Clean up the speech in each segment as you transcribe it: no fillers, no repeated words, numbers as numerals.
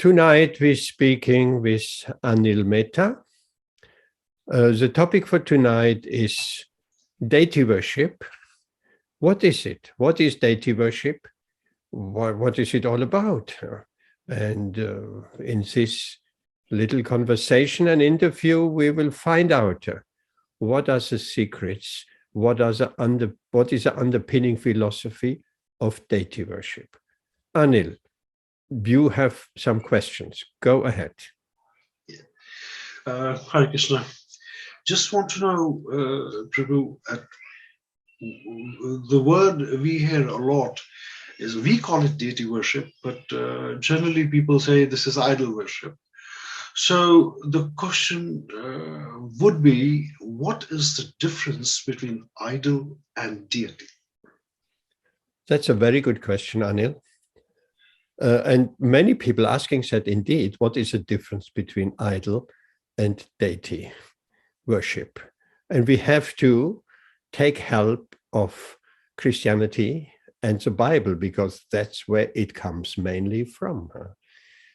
Tonight we're speaking with Anil Mehta. The topic for tonight is deity worship. What is it? What is deity worship? What is it all about? And in this little conversation and interview, we will find out what are the secrets, what is the underpinning philosophy of deity worship. Anil, you have some questions. Go ahead. Hare Krishna. Just want to know, Prabhu, the word we hear a lot is, we call it deity worship, but generally people say this is idol worship. So the question would be, what is the difference between idol and deity? That's a very good question, Anil. And many people asking that indeed, what is the difference between idol and deity worship? And we have to take help of Christianity and the Bible, because that's where it comes mainly from.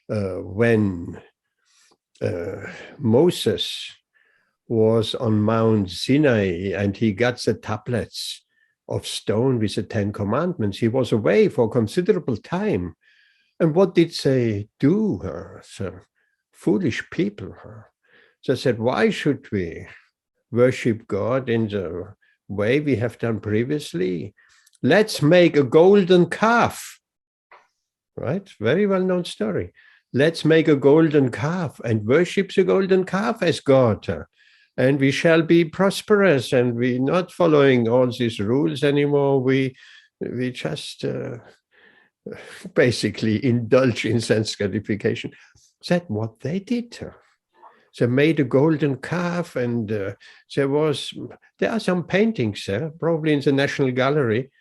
When Moses was on Mount Sinai and he got the tablets of stone with the 10 commandments, he was away for considerable time. And what did they do? The foolish people. They said, why should we worship God in the way we have done previously? Let's make a golden calf. Right? Very well-known story. Let's make a golden calf and worship the golden calf as God. And we shall be prosperous, and we're not following all these rules anymore. We just basically indulge in sense gratification. That's what they did. They made a golden calf, and there are some paintings there, probably in the National Gallery,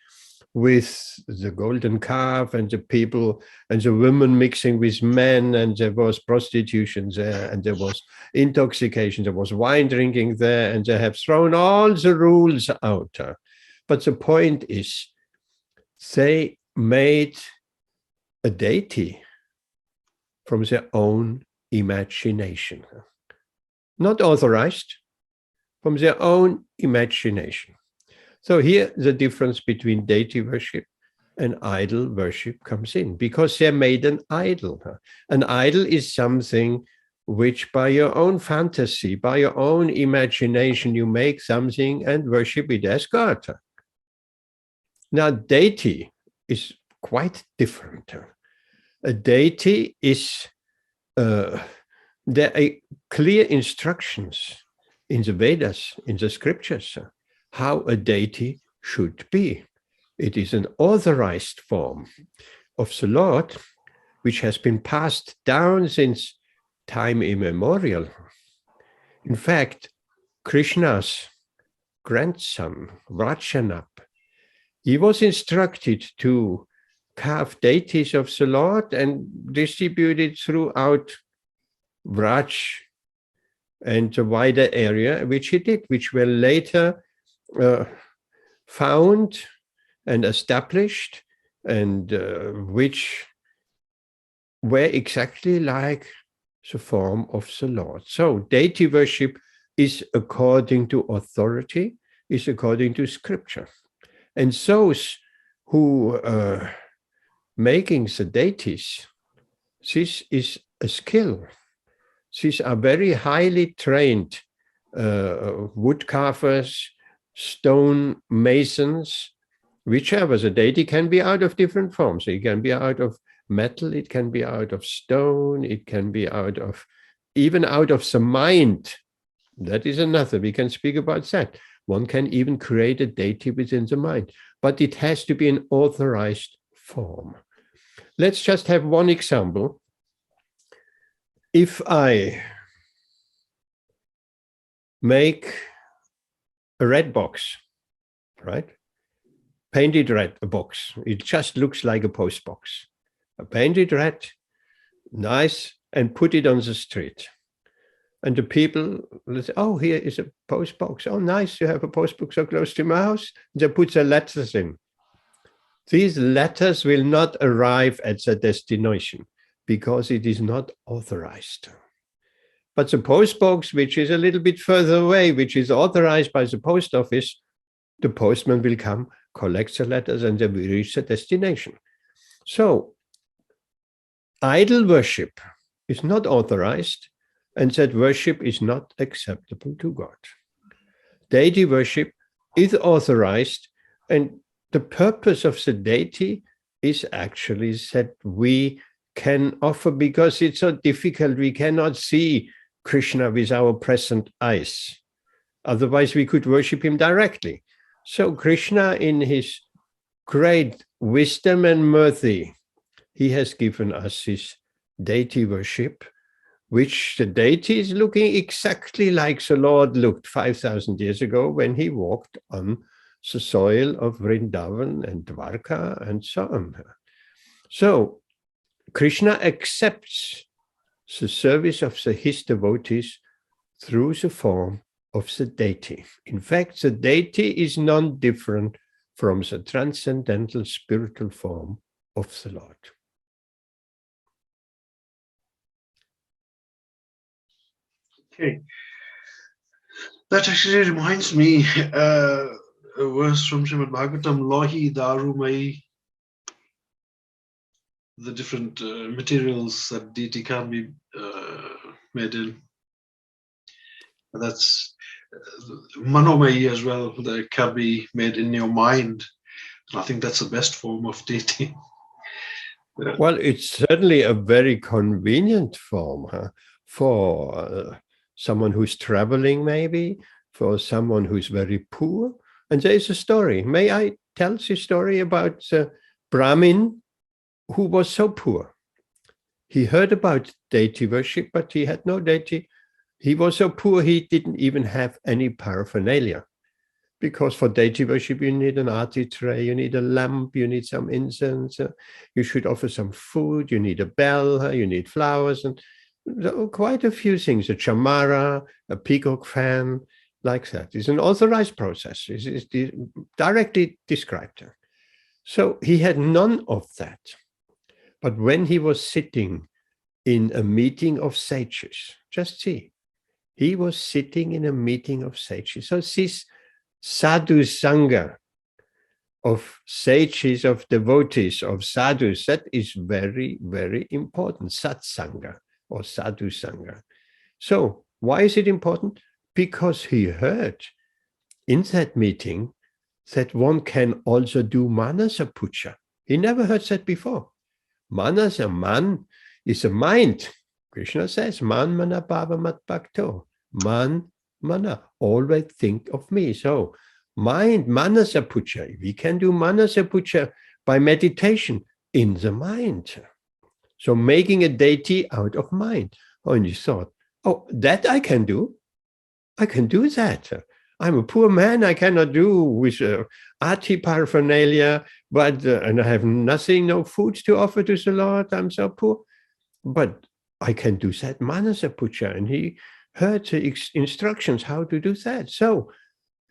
with the golden calf and the people and the women mixing with men, and there was prostitution there, and there was intoxication, there was wine drinking there, and they have thrown all the rules out. But the point is, they made a deity from their own imagination. Not authorized, from their own imagination. So here the difference between deity worship and idol worship comes in, because they made an idol. An idol is something which by your own fantasy, by your own imagination, you make something and worship it as God. Now, deity is quite different. A deity is, there are clear instructions in the Vedas, in the scriptures, how a deity should be. It is an authorized form of the Lord, which has been passed down since time immemorial. In fact, Krishna's grandson, Vrachanap, he was instructed to carve deities of the Lord and distribute it throughout Vraj and the wider area, which he did, which were later found and established, and which were exactly like the form of the Lord. So deity worship is according to authority, is according to scripture. And those who making the deities, this is a skill. These are very highly trained wood carvers, stone masons, whichever. The deity can be out of different forms. It can be out of metal, it can be out of stone, it can be even out of the mind. That is another, we can speak about that. One can even create a deity within the mind, but it has to be an authorized form. Let's just have one example. If I make a red box, right? Painted red, a box. It just looks like a post box. I paint it red, nice, and put it on the street. And the people will say, oh, here is a post box. Oh, nice, you have a post box so close to my house. They put their letters in. These letters will not arrive at their destination. because it is not authorized. But the post box, which is a little bit further away, which is authorized by the post office, the postman will come, collect the letters, and they will reach the destination. So idol worship is not authorized, and that worship is not acceptable to God. Deity worship is authorized, and the purpose of the deity is actually that we can offer, because it's so difficult, we cannot see Krishna with our present eyes. Otherwise, we could worship him directly. So Krishna, in his great wisdom and mercy, he has given us his deity worship, which the deity is looking exactly like the Lord looked 5,000 years ago when he walked on the soil of Vrindavan and Dwarka and so on. So Krishna accepts the service of his devotees through the form of the deity. In fact, the deity is non-different from the transcendental spiritual form of the Lord. Okay. That actually reminds me a verse from Srimad Bhagavatam, Lohi Daru Mai, the different materials that deity can be made in. And that's Manomai as well, that can be made in your mind. And I think that's the best form of deity. Well, it's certainly a very convenient form for someone who's traveling, maybe, for someone who's very poor. And there's a story. May I tell the story about the brahmin who was so poor? He heard about deity worship, but he had no deity. He was so poor, he didn't even have any paraphernalia. Because for deity worship, you need an arati tray, you need a lamp, you need some incense, you should offer some food, you need a bell, you need flowers, and quite a few things, a chamara, a peacock fan, like that. It's an authorized process. It's directly described. So he had none of that. But when he was sitting in a meeting of sages, just see, he was sitting in a meeting of sages. So this sadhu sangha of sages, of devotees, of sadhus, that is very, very important. Satsanga or sadhu sangha. So why is it important? Because he heard in that meeting that one can also do manasa puja. He never heard that before. Manasa, man, is a mind. Krishna says, man mana bhava mat bhakto. Man mana, always think of me. So mind, manasa puja. We can do manasa puja by meditation in the mind. So making a deity out of mind. Oh, and you thought, oh, that I can do. I can do that. I'm a poor man. I cannot do with arti paraphernalia, but and I have nothing, no food to offer to the Lord. I'm so poor. But I can do that manasa puja. And he heard the instructions how to do that. So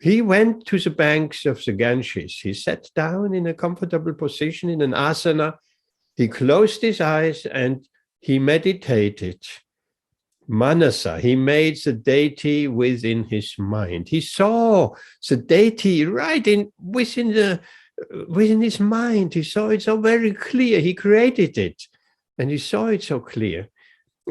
he went to the banks of the Ganges. He sat down in a comfortable position in an asana. He closed his eyes and he meditated. Manasa, he made the deity within his mind. He saw the deity right within his mind. He saw it so very clear. He created it, and he saw it so clear.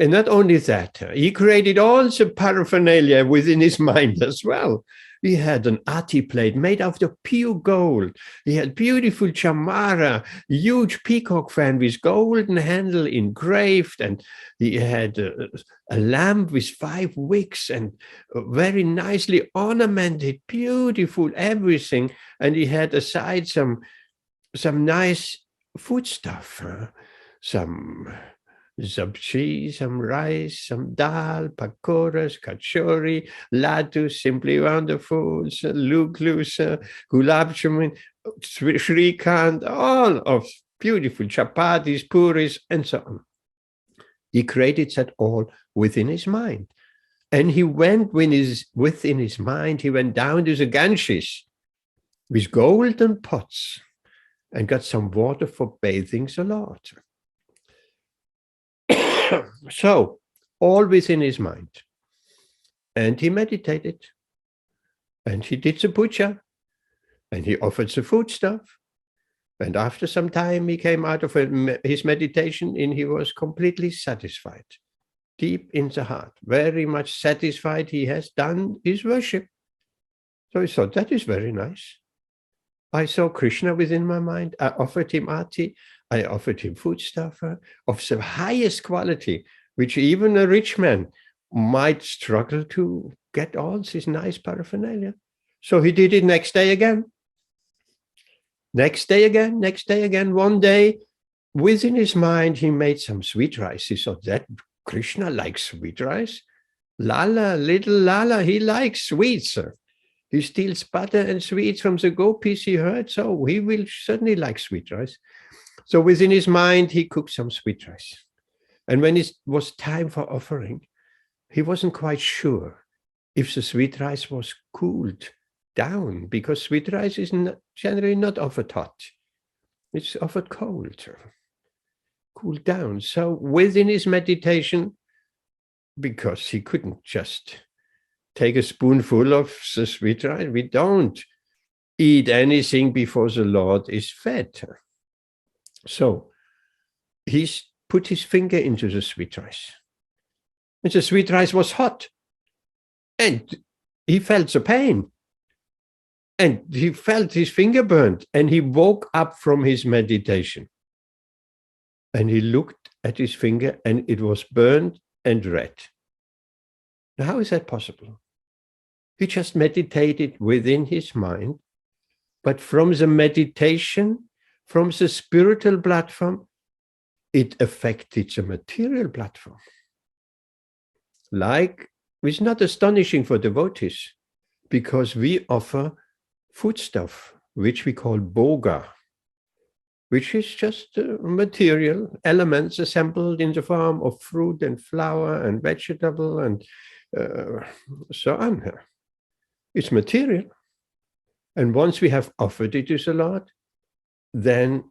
And not only that, he created all the paraphernalia within his mind as well. He had an ati plate made out of pure gold. He had beautiful chamara, huge peacock fan with golden handle engraved, and he had a lamp with 5 wicks and very nicely ornamented, beautiful everything. And he had aside some nice foodstuff, some sabji, some rice, some dal, pakoras, kachori, laddu, simply wonderful, luglus, gulab jamun, shrikant, all of beautiful chapatis, puris, and so on. He created that all within his mind. And he went within his mind, he went down to the Ganges with golden pots and got some water for bathing the Lord. So, all within his mind. And he meditated. And he did the puja. And he offered the foodstuff. And after some time, he came out of his meditation and he was completely satisfied. Deep in the heart, very much satisfied he has done his worship. So he thought, that is very nice. I saw Krishna within my mind. I offered him arti. I offered him foodstuff of the highest quality, which even a rich man might struggle to get all this nice paraphernalia. So he did it next day again. Next day again, next day again. One day, within his mind, he made some sweet rice. He thought, that Krishna likes sweet rice. Lala, little Lala, he likes sweets. He steals butter and sweets from the gopis he heard, so he will certainly like sweet rice. So within his mind, he cooked some sweet rice. And when it was time for offering, he wasn't quite sure if the sweet rice was cooled down, because sweet rice is generally not offered hot. It's offered cold, cooled down. So within his meditation, because he couldn't just take a spoonful of the sweet rice, we don't eat anything before the Lord is fed. So he put his finger into the sweet rice. And the sweet rice was hot. And he felt the pain. And he felt his finger burned. And he woke up from his meditation. And he looked at his finger and it was burned and red. Now, how is that possible? He just meditated within his mind. But from the meditation, from the spiritual platform, it affected the material platform. Like, it's not astonishing for devotees, because we offer foodstuff, which we call bhoga, which is just material elements assembled in the form of fruit and flower and vegetable and so on. It's material. And once we have offered it to the Lord, then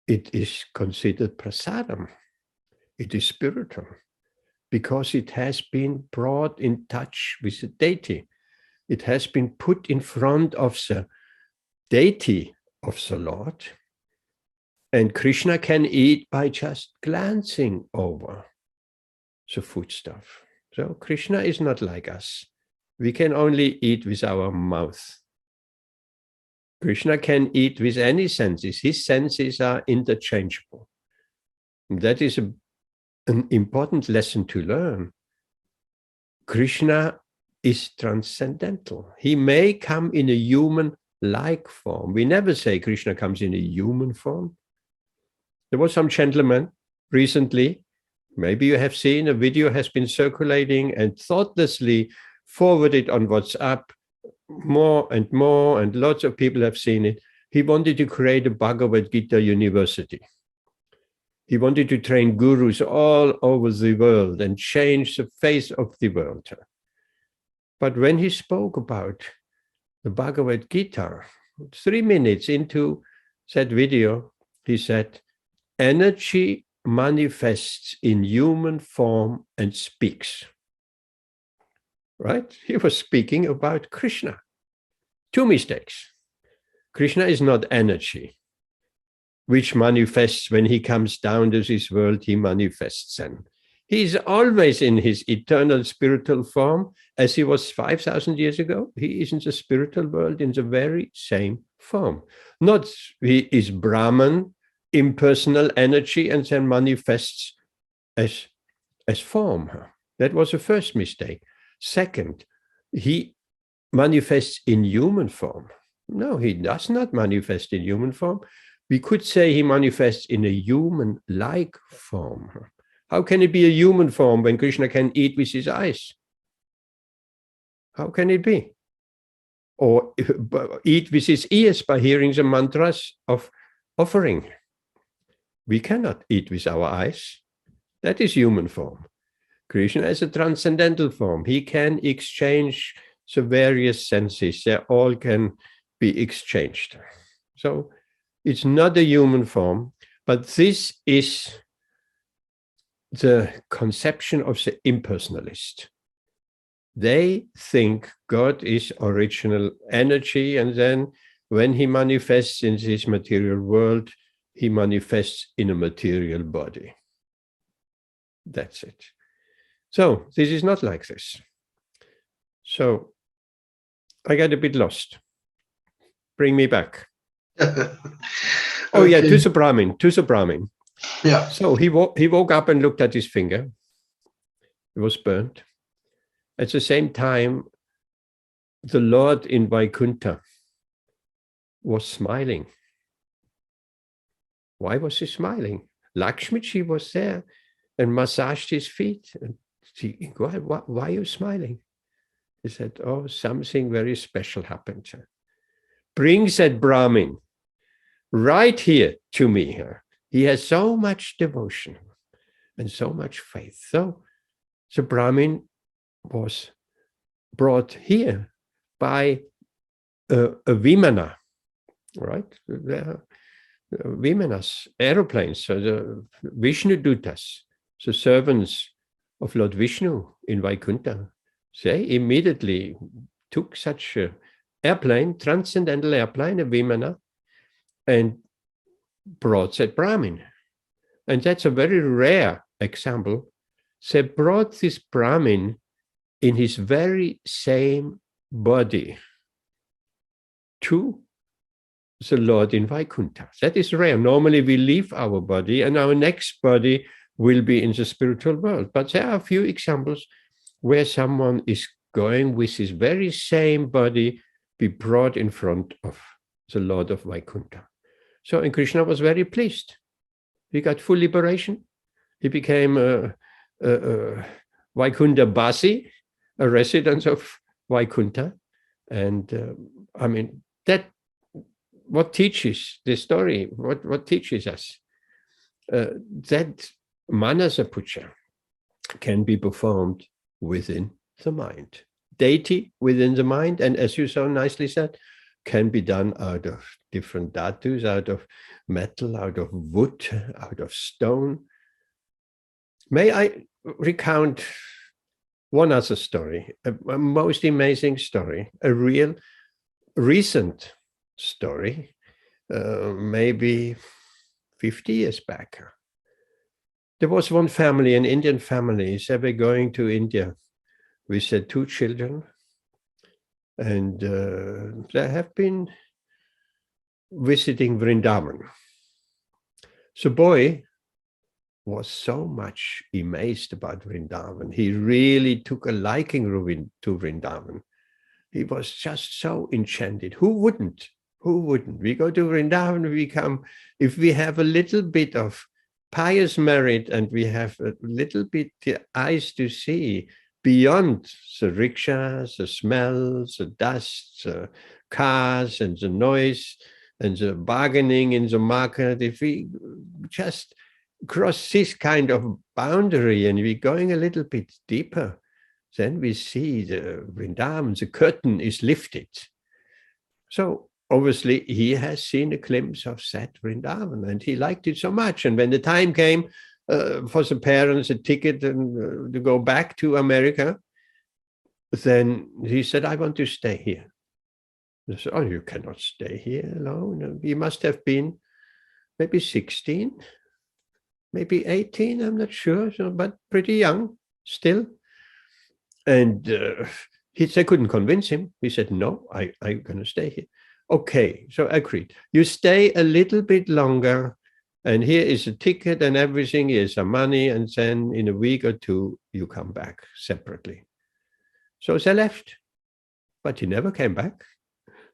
it is considered prasadam. It is spiritual, because it has been brought in touch with the deity. It has been put in front of the deity of the Lord. And Krishna can eat by just glancing over the foodstuff. So Krishna is not like us. We can only eat with our mouth. Krishna can eat with any senses. His senses are interchangeable. And that is an important lesson to learn. Krishna is transcendental. He may come in a human-like form. We never say Krishna comes in a human form. There was some gentleman recently, maybe you have seen, a video has been circulating and thoughtlessly forwarded on WhatsApp, more, and lots of people have seen it. He wanted to create a Bhagavad Gita university. He wanted to train gurus all over the world and change the face of the world. But when he spoke about the Bhagavad Gita, 3 minutes into that video, he said, energy manifests in human form and speaks. Right? He was speaking about Krishna. 2 mistakes. Krishna is not energy, which manifests when he comes down to this world, he manifests then. He is always in his eternal spiritual form, as he was 5,000 years ago. He is in the spiritual world in the very same form. Not he is Brahman, impersonal energy, and then manifests as form. That was the first mistake. Second, he manifests in human form. No, he does not manifest in human form. We could say he manifests in a human-like form. How can it be a human form when Krishna can eat with his eyes? How can it be? Or eat with his ears by hearing the mantras of offering. We cannot eat with our eyes. That is human form. Krishna is a transcendental form. He can exchange the various senses. They all can be exchanged. So it's not a human form, but this is the conception of the impersonalist. They think God is original energy, and then when he manifests in this material world, he manifests in a material body. That's it. So this is not like this. So I got a bit lost. Bring me back. Oh yeah, to the Brahmin. Yeah. So he woke up and looked at his finger. It was burnt. At the same time, the Lord in Vaikuntha was smiling. Why was he smiling? Lakshmiji was there and massaged his feet. And she, why are you smiling? He said, oh, something very special happened. Bring that Brahmin right here to me. He has so much devotion and so much faith. So the Brahmin was brought here by a Vimana, right? Vimanas, aeroplanes, so the Vishnu Dutas, the servants of Lord Vishnu in Vaikuntha. They immediately took such an airplane, transcendental airplane, a Vimana, and brought that Brahmin. And that's a very rare example. They brought this Brahmin in his very same body to the Lord in Vaikuntha. That is rare. Normally we leave our body and our next body will be in the spiritual world. But there are a few examples where someone is going with his very same body be brought in front of the Lord of Vaikuntha. So, and Krishna was very pleased. He got full liberation. He became a Vaikuntha Basi, a resident of Vaikuntha. And I mean, that what teaches the story, what teaches us that Manasa Puja can be performed within the mind. Deity within the mind, and as you so nicely said, can be done out of different dhatus, out of metal, out of wood, out of stone. May I recount one other story, a most amazing story, a real recent story, maybe 50 years back. There was one family, an Indian family. They were going to India with their 2 children. And they have been visiting Vrindavan. The boy was so much amazed about Vrindavan. He really took a liking to Vrindavan. He was just so enchanted. Who wouldn't? Who wouldn't? We go to Vrindavan, we come, if we have a little bit of pious merit and we have a little bit the eyes to see beyond the rickshaws, the smells, the dust, the cars and the noise and the bargaining in the market, if we just cross this kind of boundary and we're going a little bit deeper, then we see the Vrindavan, the curtain is lifted. So obviously he has seen a glimpse of that Vrindavan and he liked it so much. And when the time came for the parents a ticket and to go back to America, then he said, I want to stay here. They said, oh, you cannot stay here alone. He must have been maybe 16, maybe 18, I'm not sure, but pretty young still. And they couldn't convince him. He said, no, I'm going to stay here. Okay, so agreed. You stay a little bit longer, and here is a ticket and everything, here's some money, and then in a week or 2, you come back separately. So they left, but he never came back.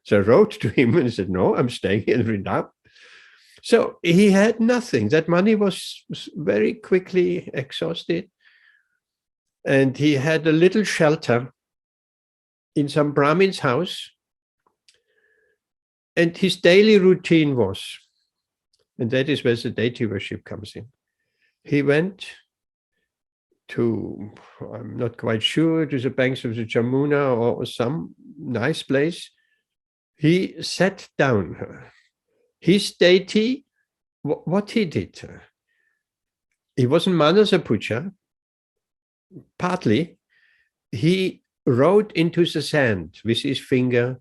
So I wrote to him and said, no, I'm staying in Vrindavan. So he had nothing. That money was very quickly exhausted. And he had a little shelter in some Brahmin's house. And his daily routine was, and that is where the deity worship comes in. He went to, I'm not quite sure, to the banks of the Jamuna or some nice place. He sat down. His deity, what he did, he wasn't Manasa Puja. Partly, he wrote into the sand with his finger,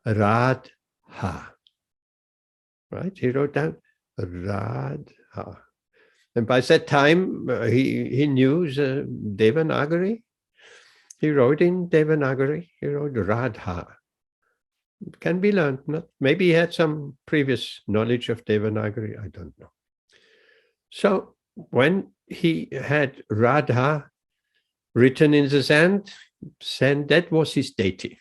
Radha. Right? He wrote down Radha. And by that time, he knew the Devanagari. He wrote in Devanagari. He wrote Radha. It can be learned. Not, maybe he had some previous knowledge of Devanagari. I don't know. So when he had Radha written in the sand, that was his deity.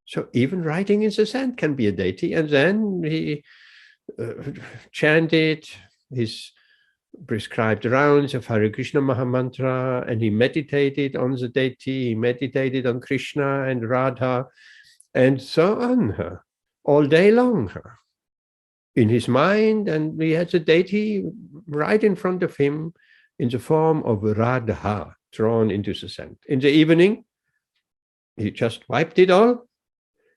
So even writing in the sand can be a deity. And then he chanted his prescribed rounds of Hare Krishna Mahamantra, and he meditated on the deity, he meditated on Krishna and Radha, and so on, all day long, in his mind. And he had the deity right in front of him in the form of Radha drawn into the sand. In the evening, he just wiped it all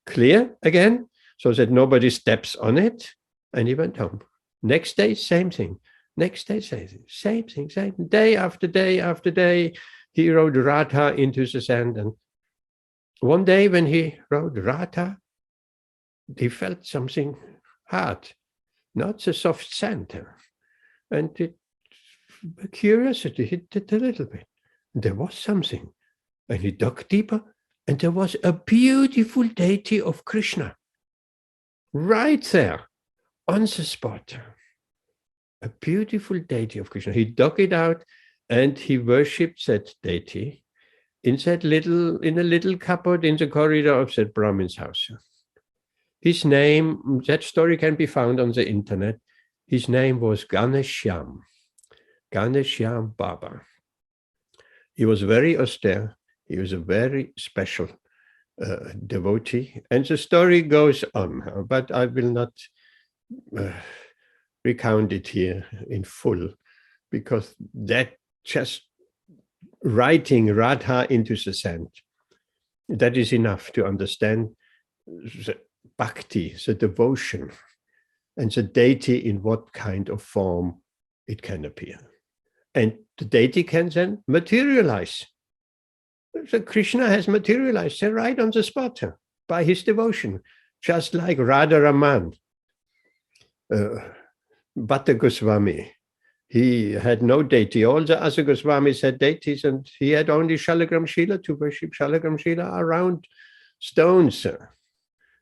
clear again so that nobody steps on it, and he went home. Next day, same thing. Next day, same thing, same day after day after day. He wrote Radha into the sand. And one day when he wrote Radha, he felt something hard, not the soft sand. And curiosity hit it a little bit. There was something. And he dug deeper, and there was a beautiful deity of Krishna right there on the spot. A beautiful deity of Krishna. He dug it out and he worshipped that deity in a little cupboard in the corridor of that Brahmin's house. His name, that story can be found on the internet. His name was Ganesham Baba. He was very austere. He was a very special devotee. And the story goes on, but I will not recount it here in full, because that just writing Radha into the sand, that is enough to understand the bhakti, the devotion, and the deity in what kind of form it can appear. And the deity can then materialize. So Krishna has materialized right on the spot by his devotion, just like Radha Raman. Bhatta Goswami, he had no deity. All the other Goswamis had deities, and he had only Shalagram Shila to worship Shalagram Shila around stones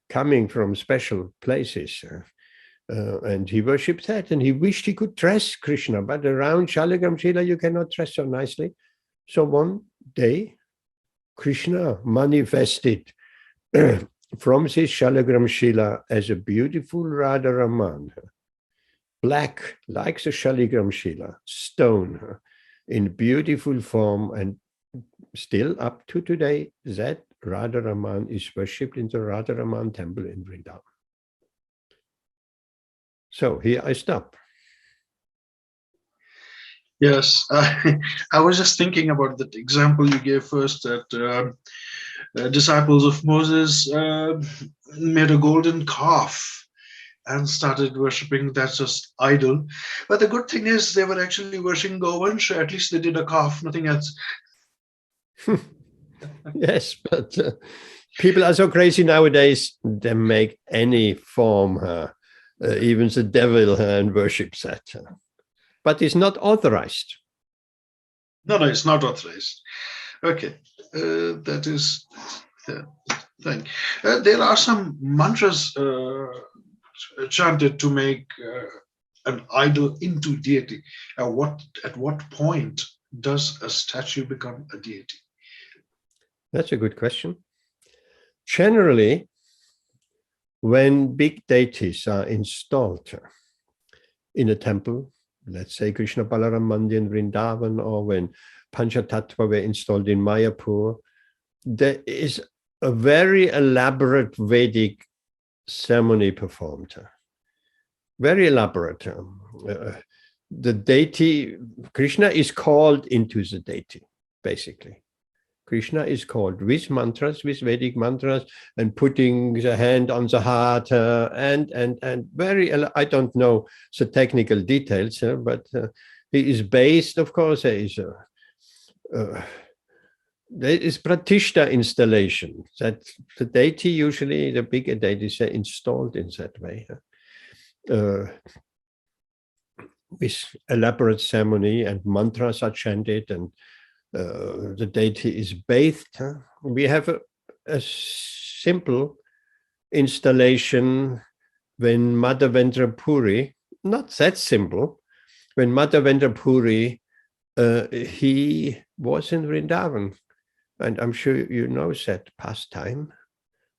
coming from special places. And he worshipped that, and he wished he could dress Krishna, but around Shalagram Shila you cannot dress so nicely. So one day, Krishna manifested from his Shalagram Shila as a beautiful Radha Raman, black like the Shaligram Shila, stone, in beautiful form, and still up to today, that Radha Raman is worshipped in the Radha Raman temple in Vrindavan. So here I stop. Yes, I was just thinking about that example you gave first, that disciples of Moses made a golden calf and started worshipping that just idol. But the good thing is they were actually worshipping Govansha. At least they did a calf, nothing else. Yes, but people are so crazy nowadays, they make any form, even the devil, and worship that. But it's not authorized. No, it's not authorized. Okay, that is the thing. There are some mantras chanted to make an idol into deity. At what point does a statue become a deity? That's a good question. Generally, when big deities are installed in a temple, let's say Krishna Balaram Mandir in Vrindavan, or when Panchatattva were installed in Mayapur, there is a very elaborate Vedic ceremony performed. Very elaborate. The deity, Krishna is called into the deity, basically. Krishna is called with mantras, with Vedic mantras, and putting the hand on the heart, and very, I don't know the technical details, but He is based, of course, there is Pratishta installation, that the deity, usually the bigger deities, are installed in that way. With elaborate ceremony and mantras are chanted, and the deity is bathed. We have a simple installation when Madhavendra Puri, not that simple, when Madhavendra Puri, he was in Vrindavan, and I'm sure you know that pastime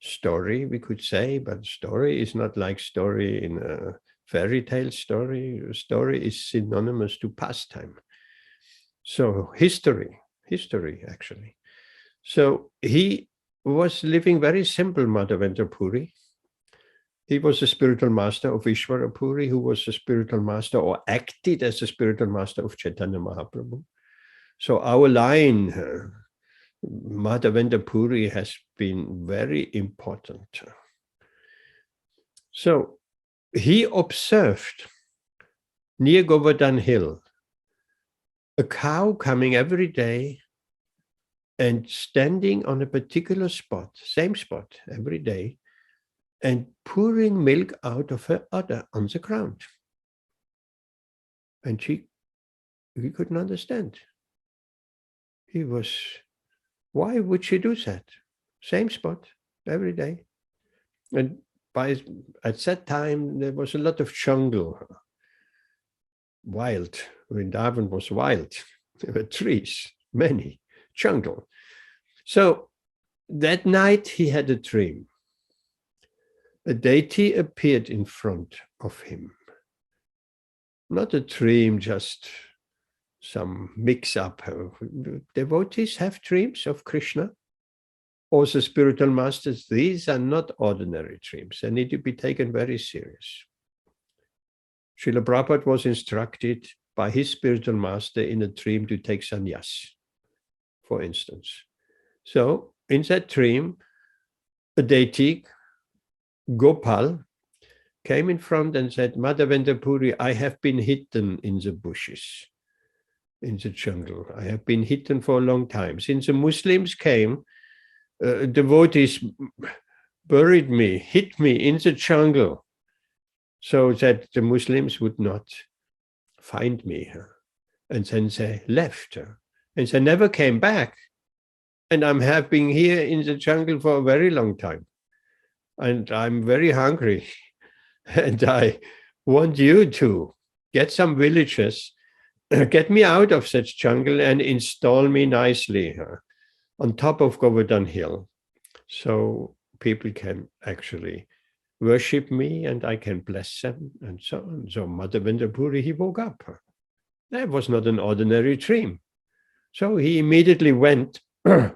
story, we could say, but story is not like story in a fairy tale story. Story is synonymous to pastime. So history actually. So he was living very simple, Madhavendra Puri. He was the spiritual master of Ishvara Puri, who was the spiritual master or acted as the spiritual master of Chaitanya Mahaprabhu. So our line, Madhavendra Puri, has been very important. So he observed near Govardhan Hill a cow coming every day and standing on a particular spot, same spot every day, and pouring milk out of her udder on the ground. And he couldn't understand. Why would she do that? Same spot every day. And at that time, there was a lot of jungle, wild. Vrindavan was wild. There were trees, many, jungle. So that night he had a dream. A deity appeared in front of him. Not a dream, just some mix-up. Devotees have dreams of Krishna. Also spiritual masters, these are not ordinary dreams. They need to be taken very serious. Srila Prabhupada was instructed by his spiritual master in a dream to take sannyas, for instance. So in that dream, a deity, Gopal, came in front and said, Madhavendra Puri, I have been hidden in the bushes, in the jungle. I have been hidden for a long time. Since the Muslims came, devotees buried me, hid me in the jungle, so that the Muslims would not find me. And then they left. And they never came back. And I have been here in the jungle for a very long time. And I'm very hungry. And I want you to get some villagers, get me out of such jungle and install me nicely on top of Govardhan Hill, so people can actually worship me and I can bless them and so on. So Madhavendra Puri, he woke up. That was not an ordinary dream. So he immediately went to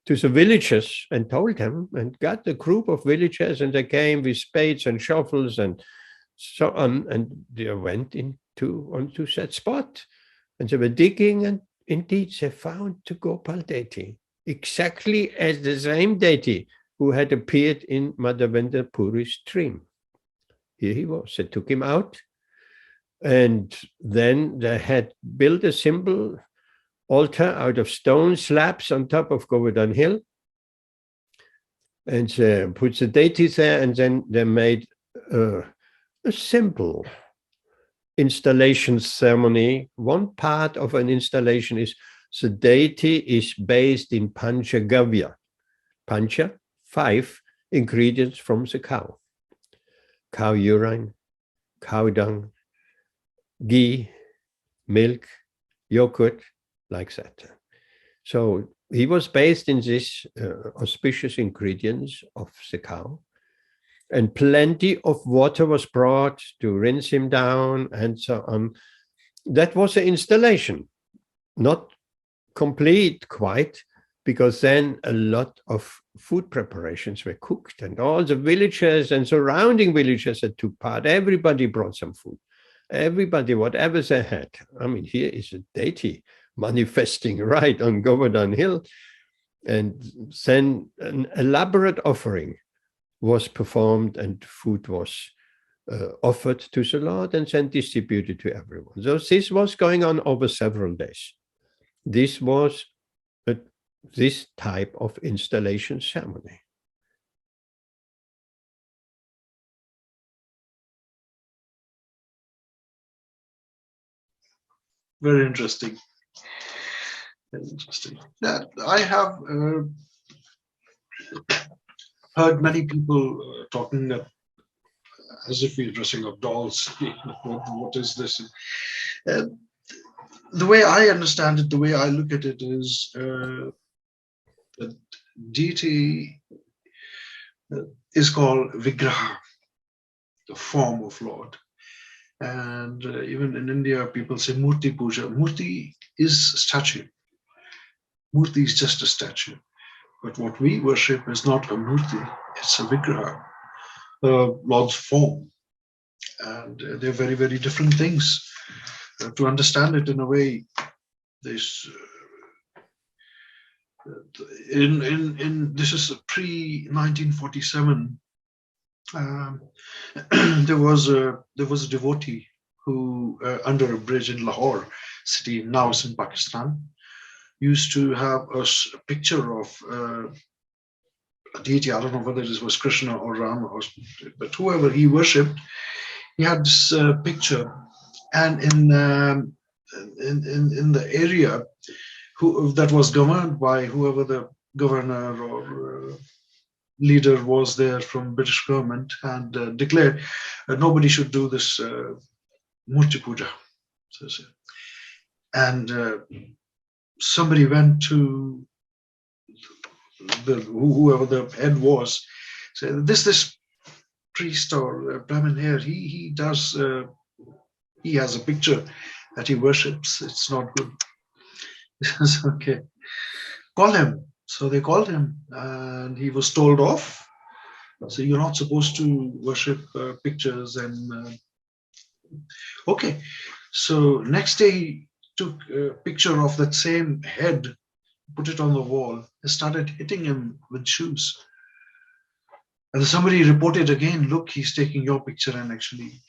the villagers and told them, and got a group of villagers, and they came with spades and shovels and so on, and they went onto that spot, and they were digging, and indeed they found the Gopal deity, exactly as the same deity who had appeared in Madhavendra Puri's dream. Here he was. They took him out, and then they had built a simple altar out of stone slabs on top of Govardhan Hill, and put the deity there, and then they made a simple installation ceremony. One part of an installation is the deity is based in Panchagavya. Pancha, 5 ingredients from the cow. Cow urine, cow dung, ghee, milk, yogurt, like that. So he was based in these auspicious ingredients of the cow, and plenty of water was brought to rinse him down and so on. That was the installation, not complete quite, because then a lot of food preparations were cooked, and all the villagers and surrounding villagers that took part, everybody brought some food. Everybody, whatever they had. I mean, here is a deity manifesting right on Govardhan Hill. And then an elaborate offering was performed and food was offered to the Lord and then distributed to everyone. So this was going on over several days. This was this type of installation ceremony. Very interesting. Very interesting. Yeah, I have heard many people talking as if we're dressing up dolls. What is this? The way I understand it, the way I look at it is that deity is called Vigraha, the form of Lord. And even in India, people say Murti Puja. Murti is statue. Murti is just a statue. But what we worship is not a Murti, it's a Vigraha, Lord's form. And they're very, very different things. To understand it in a way, this this is pre-1947. There was a devotee who, under a bridge in Lahore city, now it's in Pakistan, used to have a picture of a deity. I don't know whether it was Krishna or Rama, but whoever he worshipped, he had this picture, and in the area that was governed by whoever the governor or leader was there from British government, and declared nobody should do this Murti Puja. And somebody went to whoever the head was, said, this priest or brahmin here, he does, he has a picture that he worships. It's not good. It's okay. Call him. So they called him, and he was told off. So you're not supposed to worship pictures. And okay. So next day he took a picture of that same head, put it on the wall, and started hitting him with shoes. And somebody reported again, look, he's taking your picture and actually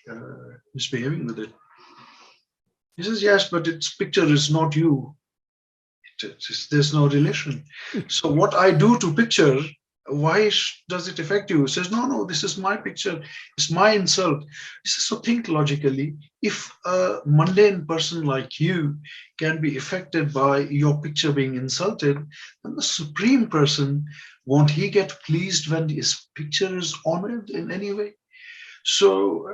misbehaving with it. He says, yes, but its picture is not you. There's no relation. So what I do to picture, why does it affect you? He says, no, this is my picture. It's my insult. He says, so think logically. If a mundane person like you can be affected by your picture being insulted, then the supreme person, won't he get pleased when his picture is honored in any way? So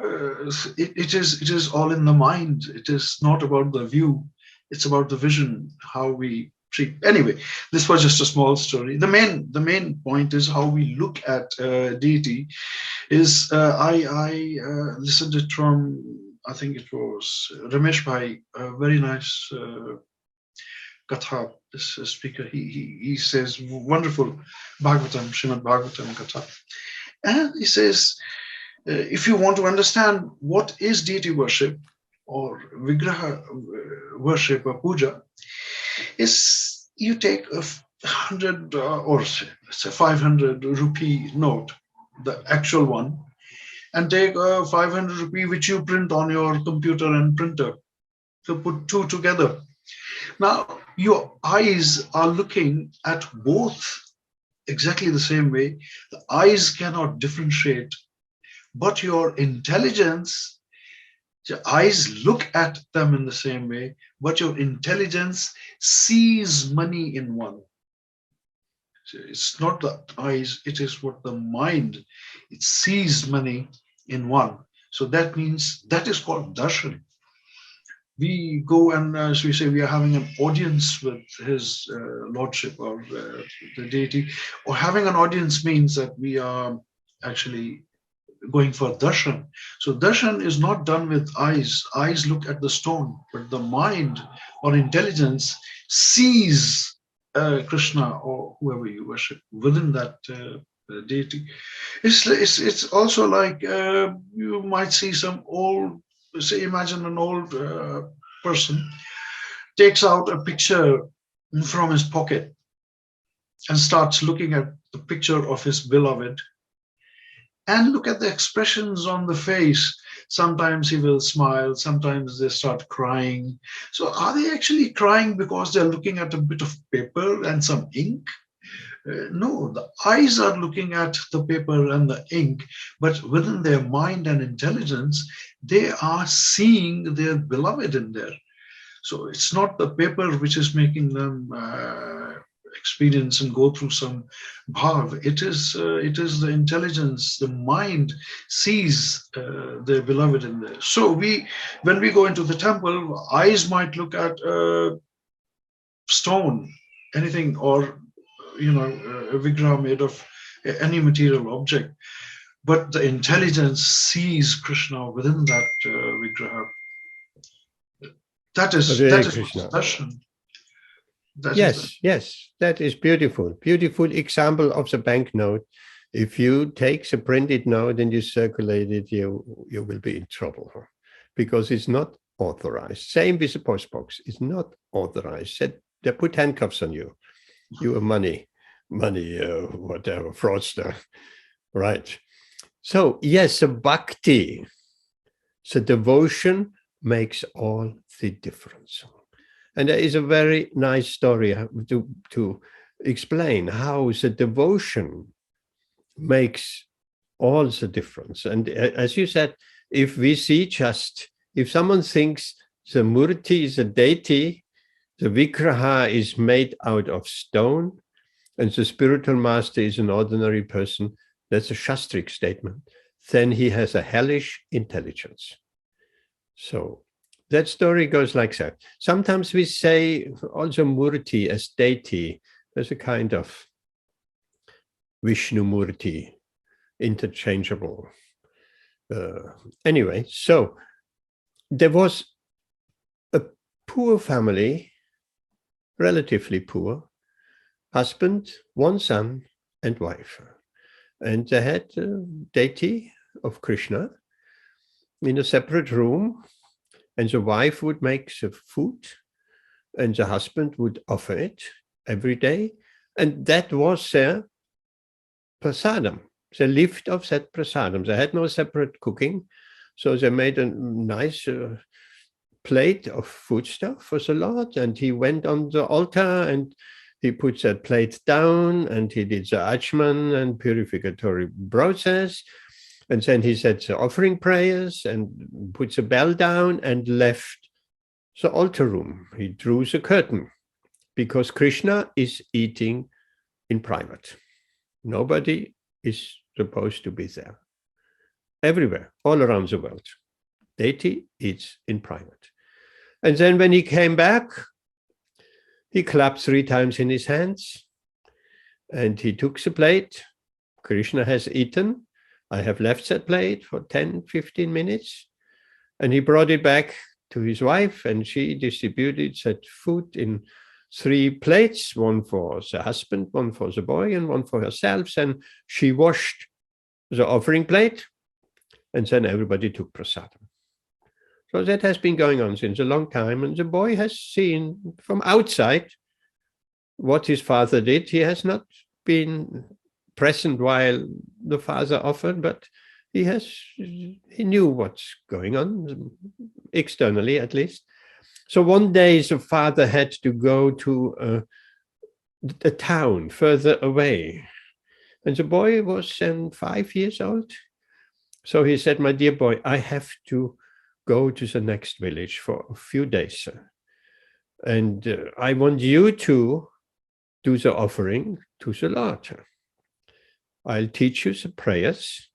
it is all in the mind. It is not about the view. It's about the vision, how we treat. Anyway, this was just a small story. The main point is how we look at deity. Is I listened it from, I think it was Ramesh Bhai, a very nice Katha, this speaker. He says wonderful Bhagavatam, Srimad Bhagavatam Katha, and he says, if you want to understand what is deity worship or Vigraha worship or puja, is you take a 100 or say 500 rupee note, the actual one, and take a 500 rupee which you print on your computer and printer. So put two together. Now your eyes are looking at both exactly the same way. The eyes cannot differentiate, but your intelligence, your eyes look at them in the same way, but your intelligence sees money in one. So it's not the eyes, it is what the mind, it sees money in one. So that means that is called darshan. We go and, as we say, we are having an audience with his lordship or the deity, or having an audience means that we are actually going for darshan. So darshan is not done with eyes. Eyes look at the stone, but the mind or intelligence sees Krishna or whoever you worship within that deity. It's also like you might see some old, say, imagine an old person takes out a picture from his pocket and starts looking at the picture of his beloved. and look at the expressions on the face. Sometimes he will smile, sometimes they start crying. So are they actually crying because they're looking at a bit of paper and some ink? No, the eyes are looking at the paper and the ink, but within their mind and intelligence, they are seeing their beloved in there. So it's not the paper which is making them experience and go through some bhav. It is the intelligence, the mind sees their beloved in there. So when we go into the temple, eyes might look at stone, anything, or a vigraha made of any material object, but the intelligence sees Krishna within that vigraha. That is Hare that is what Krishna. is darshan. Yes, that is beautiful. Beautiful example of the banknote. If you take the printed note and you circulate it, you will be in trouble, because it's not authorized. Same with the postbox. It's not authorized. They put handcuffs on you. You are money, whatever, fraudster. Right. So yes, the bhakti, the devotion makes all the difference. And there is a very nice story to explain how the devotion makes all the difference. And as you said, if someone thinks the murti is a deity, the vigraha is made out of stone, and the spiritual master is an ordinary person, that's a shastric statement, then he has a hellish intelligence. So that story goes like that. Sometimes we say also murti as deity. There's a kind of Vishnu murti, interchangeable. Anyway, so there was a poor family, relatively poor, husband, one son, and wife. And they had a deity of Krishna in a separate room. And the wife would make the food, and the husband would offer it every day. And that was their prasadam. They lived off that prasadam. They had no separate cooking. So they made a nice plate of foodstuff for the Lord. And he went on the altar and he put that plate down and he did the achman and purificatory process. And then he said the offering prayers and put the bell down and left the altar room. He drew the curtain because Krishna is eating in private. Nobody is supposed to be there. Everywhere, all around the world, deity eats in private. And then when he came back, he clapped 3 times in his hands and he took the plate. Krishna has eaten. I have left that plate for 10, 15 minutes. And he brought it back to his wife and she distributed that food in 3 plates, one for the husband, one for the boy, and one for herself. And she washed the offering plate and then everybody took prasadam. So that has been going on since a long time. And the boy has seen from outside what his father did. He has not been present while the father offered, but he knew what's going on, externally at least. So one day the father had to go to a town further away. And the boy was then 5 years old. So he said, my dear boy, I have to go to the next village for a few days. And I want you to do the offering to the Lord. I'll teach you the prayers,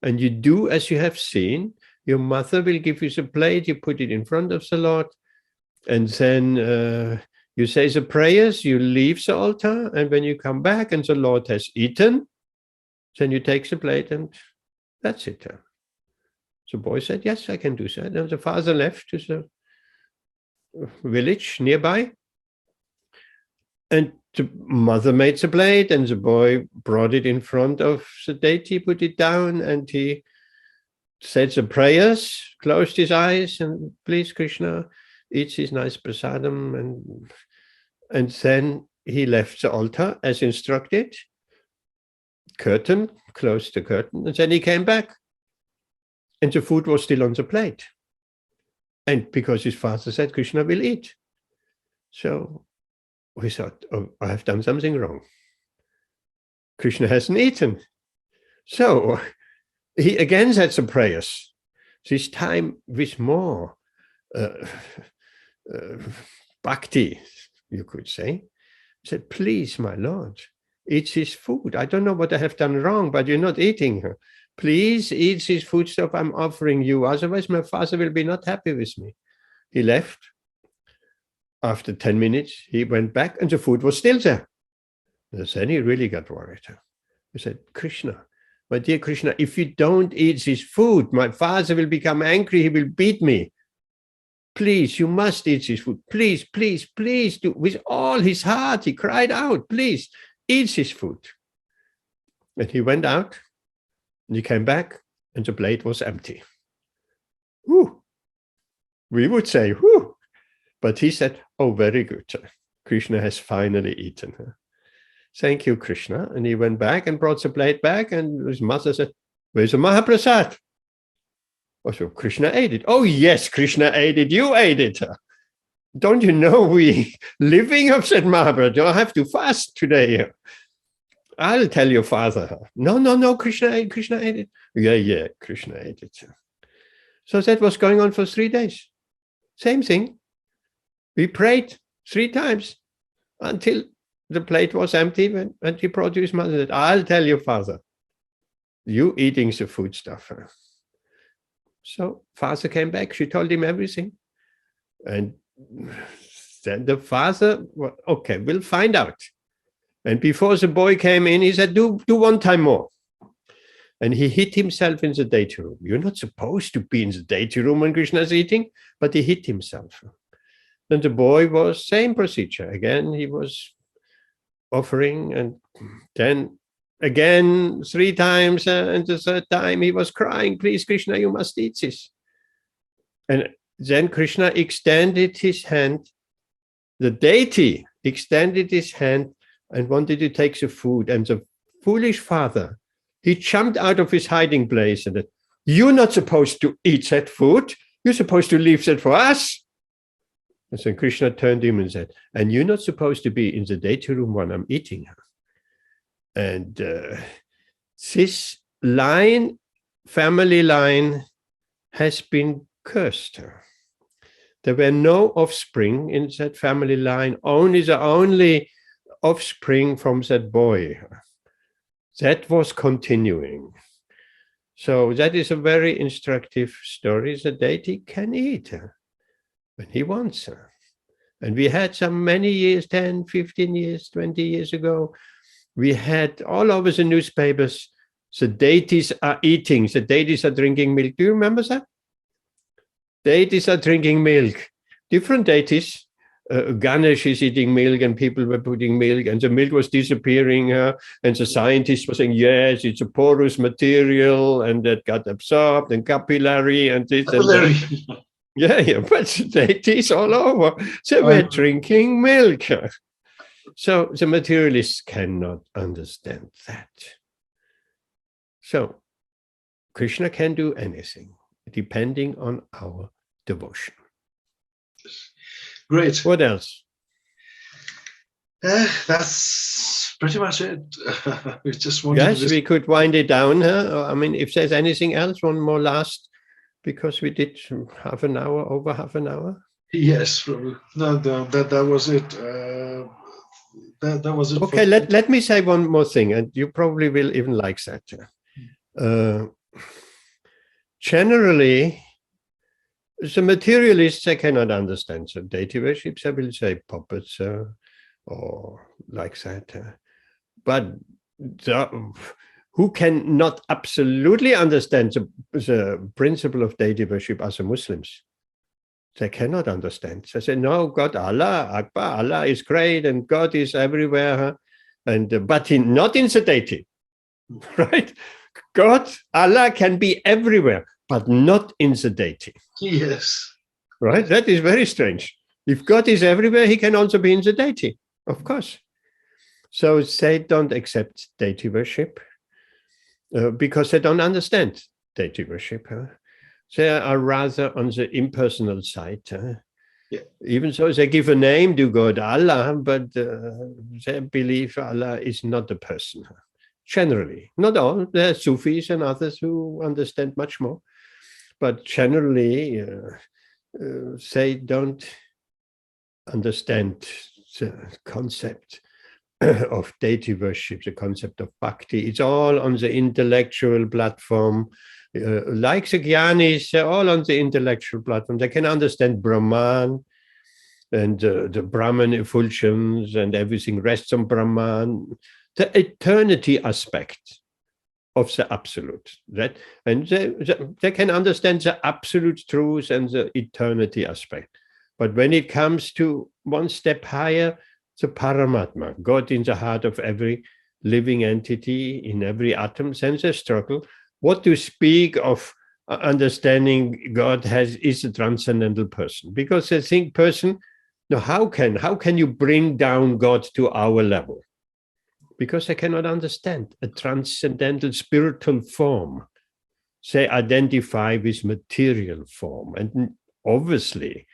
and you do as you have seen. Your mother will give you the plate, you put it in front of the Lord, and then you say the prayers, you leave the altar, and when you come back and the Lord has eaten, then you take the plate and that's it. The boy said, yes, I can do that. And the father left to the village nearby, and the mother made the plate and the boy brought it in front of the deity, put it down, and he said the prayers, closed his eyes, and please Krishna, eats his nice prasadam, and then he left the altar as instructed. curtain, closed the curtain, and then he came back. And the food was still on the plate. And because his father said, Krishna will eat. So we thought, oh, I have done something wrong. Krishna hasn't eaten. So he again said some prayers, this time with more bhakti, you could say. He said, please, my Lord, eat his food. I don't know what I have done wrong, but you're not eating her. Please eat this foodstuff I'm offering you. Otherwise, my father will be not happy with me. He left. After 10 minutes, he went back and the food was still there. And then he really got worried. He said, Krishna, my dear Krishna, if you don't eat this food, my father will become angry. He will beat me. Please, you must eat this food. Please, please, please do. With all his heart, he cried out, please, eat this food. And he went out. And he came back and the plate was empty. Whew. We would say, whew. But he said, oh, very good. Krishna has finally eaten. Thank you, Krishna. And he went back and brought the plate back. And his mother said, where's the Mahaprasad? Oh, so Krishna ate it. Oh, yes, Krishna ate it. You ate it. Don't you know we living of said Mahaprasad? I have to fast today. I'll tell your father. No, Krishna ate it. Yeah, Krishna ate it. So that was going on for 3 days. Same thing. We prayed 3 times until the plate was empty and he brought to his mother and said, I'll tell your father. You eating the food stuff. So father came back. She told him everything. And then the father, well, okay, we'll find out. And before the boy came in, he said, do 1 time more. And he hid himself in the deity room. You're not supposed to be in the deity room when Krishna is eating, but he hid himself. Then the boy was same procedure. Again, he was offering, and then again 3 times, and the 3rd time he was crying, please, Krishna, you must eat this. And then Krishna extended his hand. The deity extended his hand and wanted to take the food. And the foolish father, he jumped out of his hiding place and said, you're not supposed to eat that food. You're supposed to leave that for us. And so Krishna turned to him and said, and you're not supposed to be in the deity room when I'm eating. And this line, family line, has been cursed. There were no offspring in that family line, only the only offspring from that boy. That was continuing. So that is a very instructive story. The deity can eat when he wants. And we had some many years, 10, 15 years, 20 years ago, we had all over the newspapers, the deities are eating, the deities are drinking milk. Do you remember that? Deities are drinking milk. Different deities. Ganesh is eating milk and people were putting milk and the milk was disappearing and the scientists were saying, yes, it's a porous material and that got absorbed and capillary and this and that. Yeah, but the deities all over. They were drinking milk. So the materialists cannot understand that. So Krishna can do anything depending on our devotion. Great. What else? That's pretty much it. We just wanted yes, we could wind it down. I mean, if there's anything else, one more last, because we did half an hour, over half an hour. Yes, probably. No, that was it. That was it. Okay, let me say one more thing, and you probably will even like that. Generally, the materialists, they cannot understand the deity worship. They will say puppets or like that. But who can not absolutely understand the principle of deity worship are the Muslims. They cannot understand. They say, no, God, Allah, Akbar, Allah is great and God is everywhere. But not in the deity, right? God, Allah can be everywhere, but not in the deity. Yes. Right? That is very strange. If God is everywhere, he can also be in the deity, of course. So they don't accept deity worship. because they don't understand deity worship. They are rather on the impersonal side. Yeah. Even so, they give a name to God, Allah, but they believe Allah is not a person. Generally, not all. There are Sufis and others who understand much more, but generally, they don't understand the concept of deity worship, the concept of bhakti. It's all on the intellectual platform. Like the Gyanis, they're all on the intellectual platform. They can understand Brahman and the Brahman effulsions, and everything rests on Brahman. The eternity aspect of the absolute. And they can understand the absolute truth and the eternity aspect. But when it comes to one step higher, the Paramatma, God in the heart of every living entity, in every atom, sense a struggle. What to speak of understanding God is a transcendental person, because they think person, now how can you bring down God to our level? Because they cannot understand a transcendental spiritual form. They identify with material form, and obviously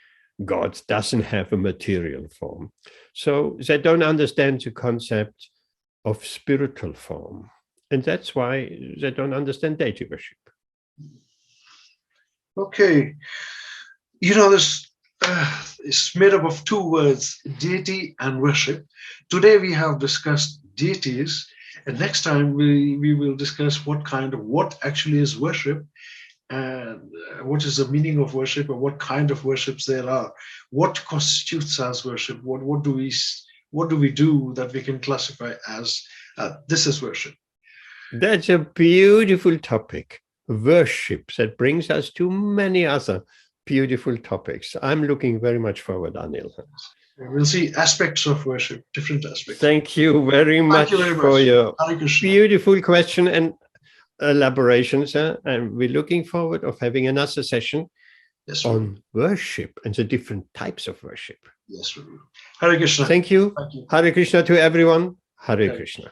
God doesn't have a material form. So they don't understand the concept of spiritual form. And that's why they don't understand deity worship. Okay. This is made up of two words, deity and worship. Today we have discussed deities, and next time we will discuss what actually is worship, and what is the meaning of worship, and what kind of worships there are. What constitutes as worship? What do we do that we can classify as this is worship? That's a beautiful topic. Worship, that brings us to many other beautiful topics. I'm looking very much forward, Anil. We'll see aspects of worship, different aspects. Thank you very much for your beautiful question and elaborations. And we're looking forward of having another session on worship and the different types of worship. Yes, we will. Hare Krishna. Thank you. Hare Krishna to everyone. Hare Krishna.